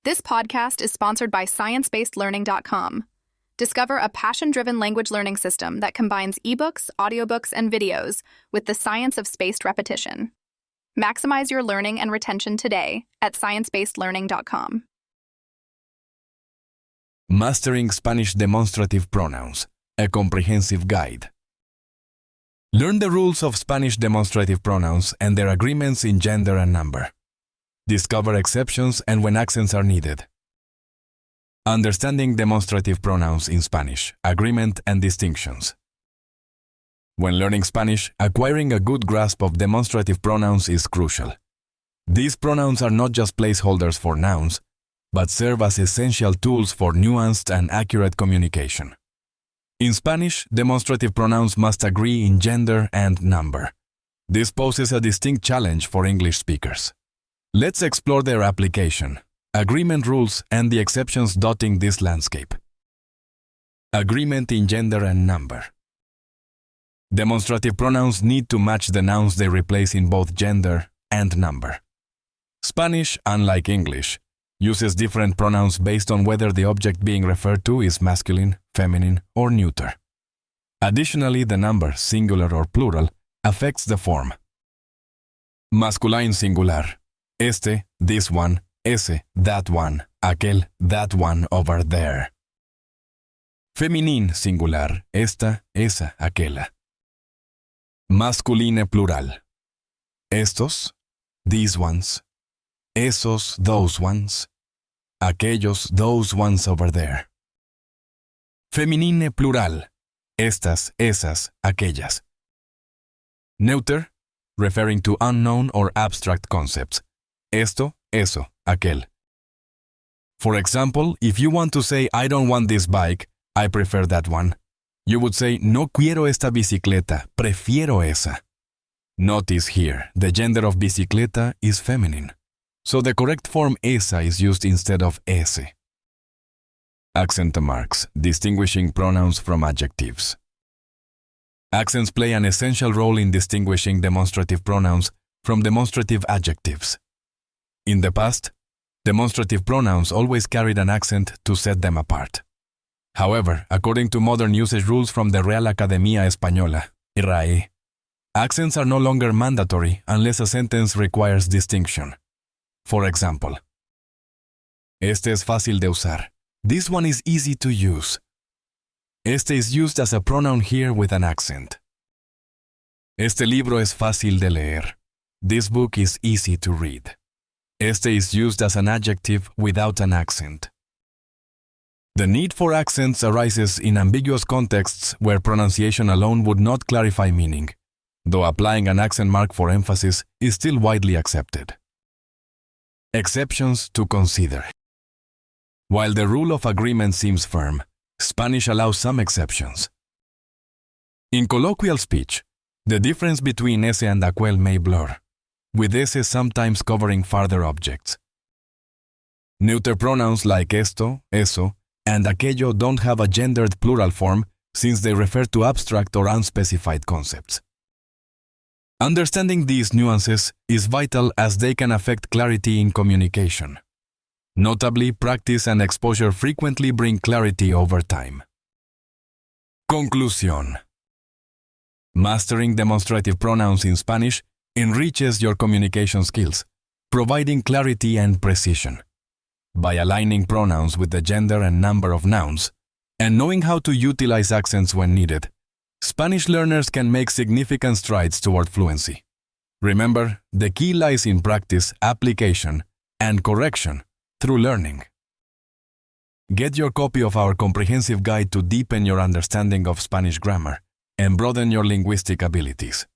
This podcast is sponsored by ScienceBasedLearning.com. Discover a passion-driven language learning system that combines ebooks, audiobooks, and videos with the science of spaced repetition. Maximize your learning and retention today at ScienceBasedLearning.com. Mastering Spanish Demonstrative Pronouns, a comprehensive guide. Learn the rules of Spanish demonstrative pronouns and their agreements in gender and number. Discover exceptions and when accents are needed. Understanding demonstrative pronouns in Spanish, agreement and distinctions. When learning Spanish, acquiring a good grasp of demonstrative pronouns is crucial. These pronouns are not just placeholders for nouns, but serve as essential tools for nuanced and accurate communication. In Spanish, demonstrative pronouns must agree in gender and number. This poses a distinct challenge for English speakers. Let's explore their application, agreement rules, and the exceptions dotting this landscape. Agreement in gender and number. Demonstrative pronouns need to match the nouns they replace in both gender and number. Spanish, unlike English, uses different pronouns based on whether the object being referred to is masculine, feminine, or neuter. Additionally, the number, singular or plural, affects the form. Masculine singular. Este, this one, ese, that one, aquel, that one over there. Feminine singular, esta, esa, aquella. Masculine plural. Estos, these ones. Esos, those ones. Aquellos, those ones over there. Feminine plural. Estas, esas, aquellas. Neuter, referring to unknown or abstract concepts. Esto, eso, aquel. For example, if you want to say, I don't want this bike, I prefer that one, you would say, no quiero esta bicicleta, prefiero esa. Notice here, the gender of bicicleta is feminine, so the correct form esa is used instead of ese. Accent marks, distinguishing pronouns from adjectives. Accents play an essential role in distinguishing demonstrative pronouns from demonstrative adjectives. In the past, demonstrative pronouns always carried an accent to set them apart. However, according to modern usage rules from the Real Academia Española, RAE, accents are no longer mandatory unless a sentence requires distinction. For example, este es fácil de usar. This one is easy to use. Este is used as a pronoun here with an accent. Este libro es fácil de leer. This book is easy to read. Este is used as an adjective without an accent. The need for accents arises in ambiguous contexts where pronunciation alone would not clarify meaning, though applying an accent mark for emphasis is still widely accepted. Exceptions to consider. While the rule of agreement seems firm, Spanish allows some exceptions. In colloquial speech, the difference between ese and aquel may blur, with ese sometimes covering farther objects. Neuter pronouns like esto, eso, and aquello don't have a gendered plural form since they refer to abstract or unspecified concepts. Understanding these nuances is vital as they can affect clarity in communication. Notably, practice and exposure frequently bring clarity over time. Conclusión. Mastering demonstrative pronouns in Spanish enriches your communication skills, providing clarity and precision. By aligning pronouns with the gender and number of nouns, and knowing how to utilize accents when needed, Spanish learners can make significant strides toward fluency. Remember, the key lies in practice, application, and correction through learning. Get your copy of our comprehensive guide to deepen your understanding of Spanish grammar and broaden your linguistic abilities.